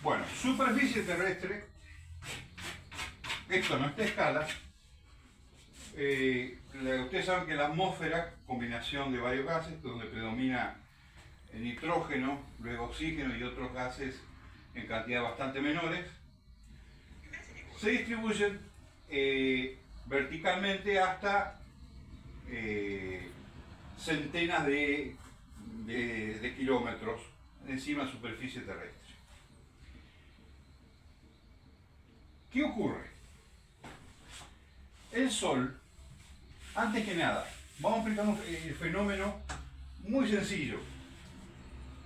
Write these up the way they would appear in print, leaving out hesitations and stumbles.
Bueno, superficie terrestre, esto no está a escala. Ustedes saben que la atmósfera, combinación de varios gases, donde predomina el nitrógeno, luego oxígeno y otros gases en cantidades bastante menores, se distribuyen verticalmente hasta centenas de kilómetros encima de la superficie terrestre. ¿Qué ocurre? El Sol, antes que nada, vamos a explicar el fenómeno muy sencillo.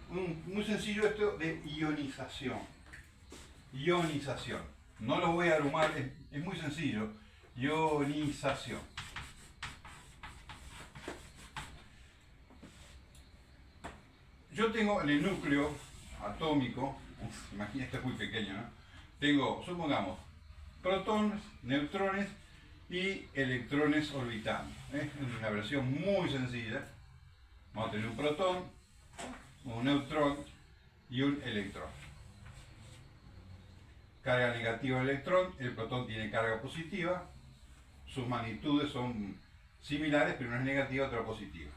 Muy sencillo esto de ionización. Ionización. No lo voy a abrumar, es muy sencillo. Ionización. Yo tengo en el núcleo atómico, imagina, esto es muy pequeño, ¿no? Tengo, supongamos, protones, neutrones y electrones orbitando. Es una versión muy sencilla. Vamos a tener un protón, un neutrón y un electrón. Carga negativa del electrón, el protón tiene carga positiva, sus magnitudes son similares, pero una es negativa, otra positiva.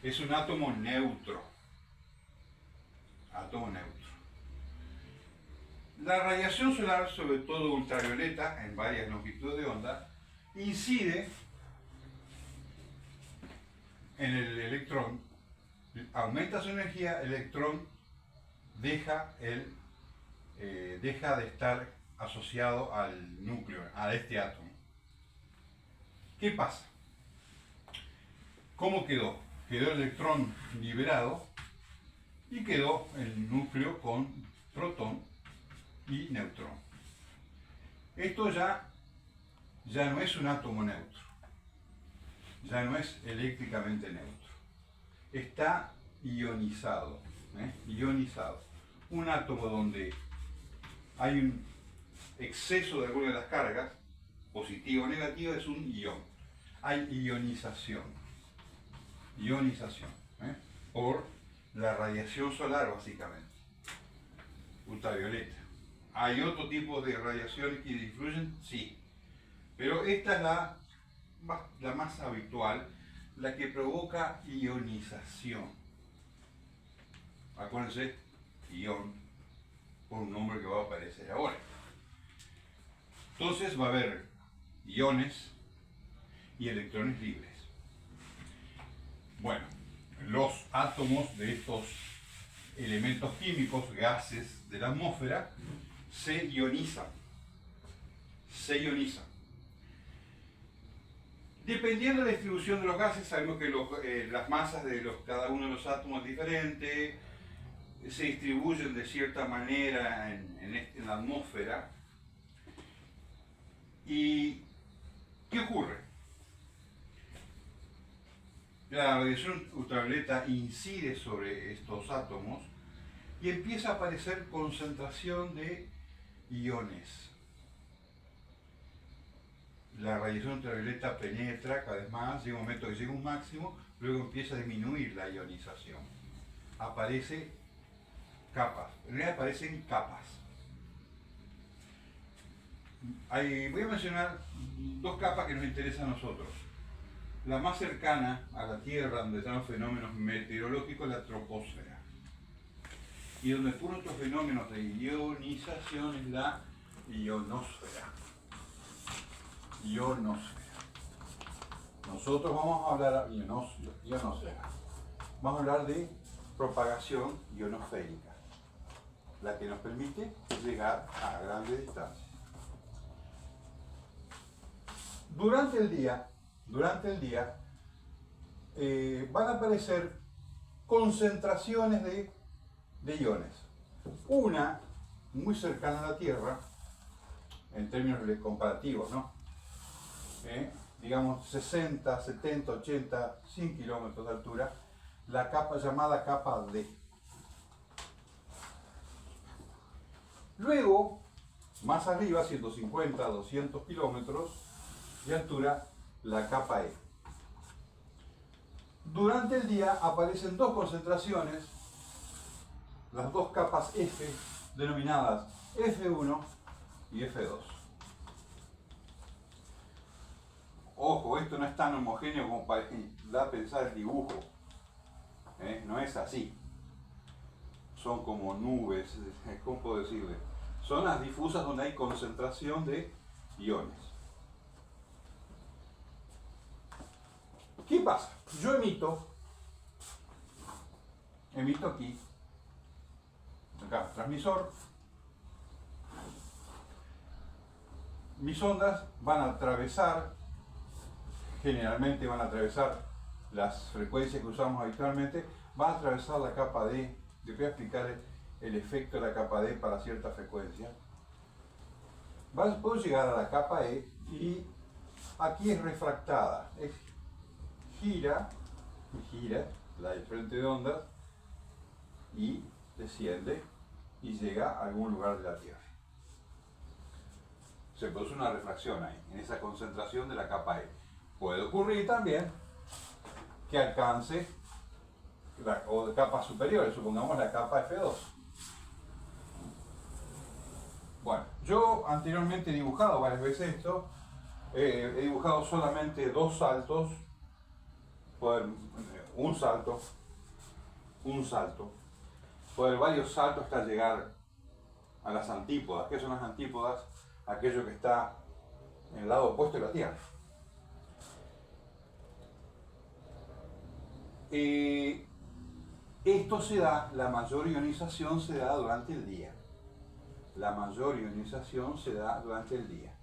Es un átomo neutro. Átomo neutro. La radiación solar, sobre todo ultravioleta, en varias longitudes de onda, incide en el electrón, aumenta su energía, el electrón deja de estar asociado al núcleo, a este átomo. ¿Qué pasa? ¿Cómo quedó? Quedó el electrón liberado y quedó el núcleo con protón y neutrón. Esto ya no es un átomo neutro, ya no es eléctricamente neutro, está ionizado, ionizado. Un átomo donde hay un exceso de alguna de las cargas, positiva o negativa, es un ion. Hay ionización, por la radiación solar básicamente, ultravioleta. ¿Hay otro tipo de radiaciones que influyen? Sí. Pero esta es la más habitual, la que provoca ionización. Acuérdense, ion, por un nombre que va a aparecer ahora. Entonces va a haber iones y electrones libres. Bueno, los átomos de estos elementos químicos, gases de la atmósfera, se ionizan. Dependiendo de la distribución de los gases, sabemos que las masas de cada uno de los átomos es diferente, se distribuyen de cierta manera en la atmósfera. ¿Y qué ocurre? La radiación ultravioleta incide sobre estos átomos y empieza a aparecer concentración de iones. La radiación ultravioleta penetra cada vez más, llega un momento que llega a un máximo, luego empieza a disminuir la ionización. Aparece capas, en realidad aparecen capas. Voy a mencionar dos capas que nos interesan a nosotros. La más cercana a la Tierra, donde están los fenómenos meteorológicos, es la troposfera. Y donde ocurren otros fenómenos de ionización es la ionosfera. Nosotros vamos a hablar de ionosfera. Vamos a hablar de propagación ionosférica, la que nos permite llegar a grandes distancias. Durante el día van a aparecer concentraciones de iones. Una muy cercana a la Tierra, en términos comparativos, ¿no? Digamos 60, 70, 80, 100 kilómetros de altura, la capa llamada capa D. Luego, más arriba, 150, 200 kilómetros de altura, la capa E. Durante el día aparecen dos concentraciones, las dos capas F denominadas F1 y F2. Ojo, esto no es tan homogéneo como da a pensar el dibujo. No es así. Son como nubes, ¿cómo puedo decirle? Zonas difusas donde hay concentración de iones. ¿Qué pasa? Yo emito aquí, acá, transmisor. Mis ondas van a atravesar, generalmente van a atravesar las frecuencias que usamos habitualmente, van a atravesar la capa D. Les voy a explicar el efecto de la capa D para cierta frecuencia. Puedo llegar a la capa E y aquí es refractada. Gira la frente de ondas y desciende y llega a algún lugar de la Tierra. Se produce una refracción ahí, en esa concentración de la capa E. Puede ocurrir también que alcance o capas superiores, supongamos la capa F2. Bueno, yo anteriormente he dibujado varias veces esto, he dibujado solamente dos saltos, un salto, puede haber varios saltos hasta llegar a las antípodas. ¿Qué son las antípodas? Aquello que está en el lado opuesto de la Tierra. Esto se da, la mayor ionización se da durante el día. La mayor ionización se da durante el día.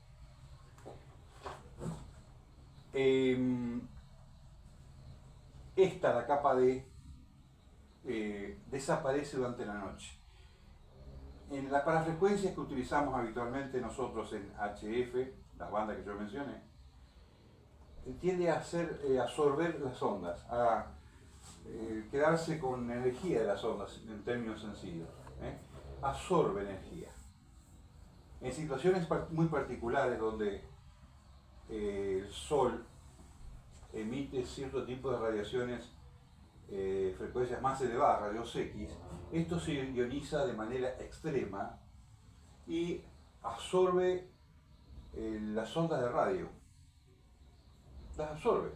La capa D, desaparece durante la noche. Para las frecuencias que utilizamos habitualmente nosotros en HF, las bandas que yo mencioné, tiende a absorber las ondas, a quedarse con energía de las ondas, en términos sencillos. Absorbe energía. En situaciones muy particulares donde el Sol emite cierto tipo de radiaciones, frecuencias más elevadas, rayos X, esto se ioniza de manera extrema y absorbe las ondas de radio. Las absorbe.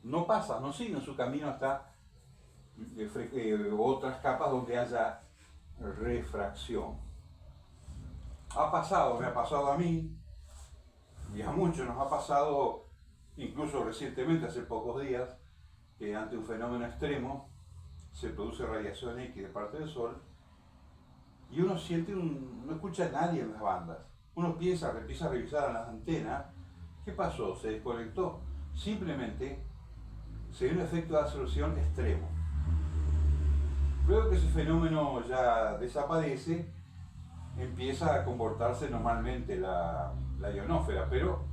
No pasa, no sigue en su camino hasta otras capas donde haya refracción. Ha pasado, me ha pasado a mí, y a muchos nos ha pasado, incluso recientemente, hace pocos días, que ante un fenómeno extremo se produce radiación X de parte del Sol y uno siente, no escucha a nadie en las bandas. Uno empieza a revisar a las antenas. ¿Qué pasó? ¿Se desconectó? Simplemente se dio un efecto de absorción extremo. Luego que ese fenómeno ya desaparece, empieza a comportarse normalmente la ionósfera, pero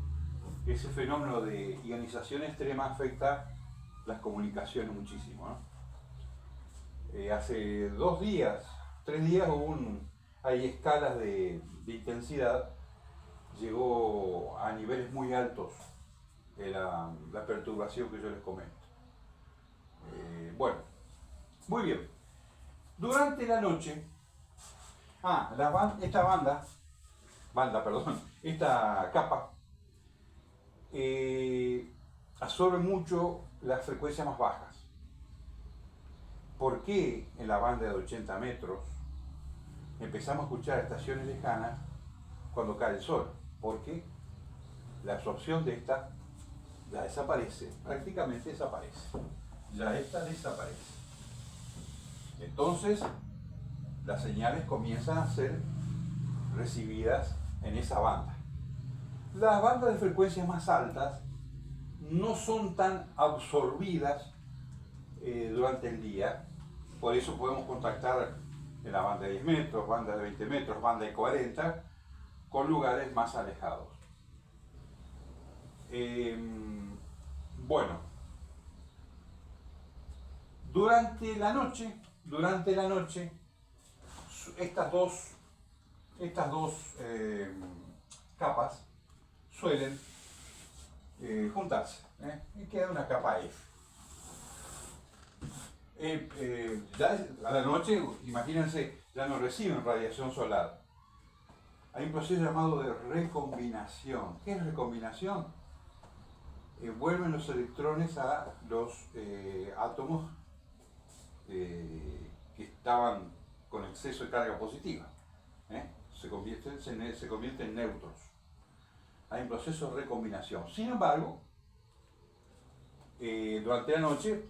ese fenómeno de ionización extrema afecta las comunicaciones muchísimo, ¿no? Hace 2 días, 3 días hay escalas de intensidad, llegó a niveles muy altos la perturbación que yo les comento. Bueno, muy bien. Durante la noche, esta capa absorbe mucho las frecuencias más bajas. ¿Por qué en la banda de 80 metros empezamos a escuchar estaciones lejanas cuando cae el sol? Porque la absorción de esta ya desaparece, prácticamente desaparece. Ya esta desaparece. Entonces, las señales comienzan a ser recibidas en esa banda. Las bandas de frecuencias más altas no son tan absorbidas durante el día, por eso podemos contactar en la banda de 10 metros, banda de 20 metros, banda de 40, con lugares más alejados. Bueno, durante la noche, estas dos capas suelen juntarse, y queda una capa F. Ya a la noche, imagínense, ya no reciben radiación solar. Hay un proceso llamado de recombinación. ¿Qué es recombinación? Vuelven los electrones a los átomos que estaban con exceso de carga positiva. Se convierten en neutros. Hay un proceso de recombinación. Sin embargo, durante la noche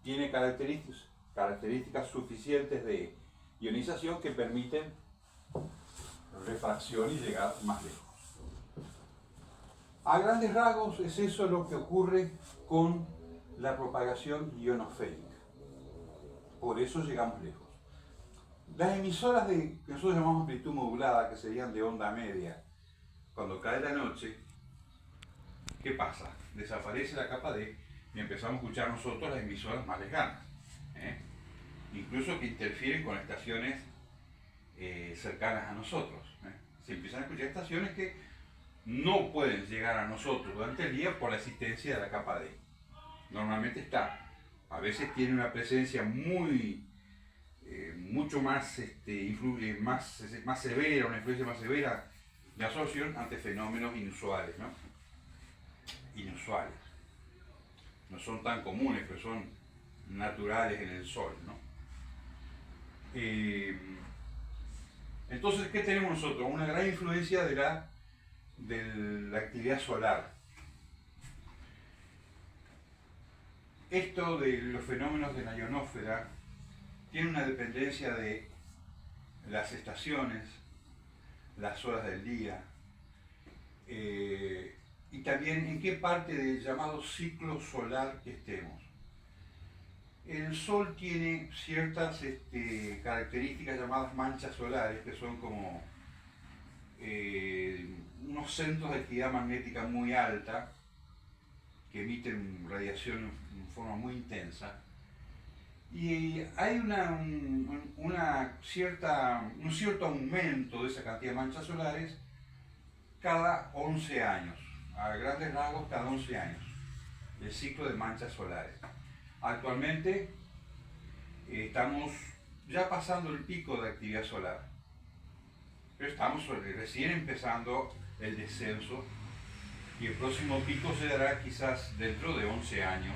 tiene características suficientes de ionización que permiten refracción y llegar más lejos. A grandes rasgos es eso lo que ocurre con la propagación ionosférica. Por eso llegamos lejos. Las emisoras que nosotros llamamos amplitud modulada, que serían de onda media, cuando cae la noche, ¿qué pasa? Desaparece la capa D y empezamos a escuchar nosotros las emisoras más lejanas. Incluso que interfieren con estaciones cercanas a nosotros. Se empiezan a escuchar estaciones que no pueden llegar a nosotros durante el día por la existencia de la capa D. Normalmente está. A veces tiene una presencia mucho más, más severa, una influencia más severa de absorción ante fenómenos inusuales, ¿no? Inusuales. No son tan comunes, pero son naturales en el Sol, ¿no? Entonces, ¿qué tenemos nosotros? Una gran influencia de la actividad solar. Esto de los fenómenos de la ionosfera tiene una dependencia de las estaciones, las horas del día, y también en qué parte del llamado ciclo solar que estemos. El Sol tiene ciertas características llamadas manchas solares, que son como unos centros de actividad magnética muy alta, que emiten radiación en forma muy intensa. Y hay un cierto aumento de esa cantidad de manchas solares cada 11 años, a grandes rasgos cada 11 años, el ciclo de manchas solares. Actualmente estamos ya pasando el pico de actividad solar, pero estamos recién empezando el descenso y el próximo pico se dará quizás dentro de 11 años,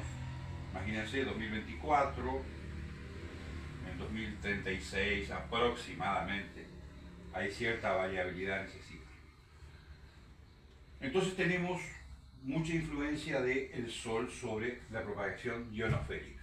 imagínense 2024, en 2036 aproximadamente. Hay cierta variabilidad en ese ciclo. Entonces tenemos mucha influencia del Sol sobre la propagación ionosférica.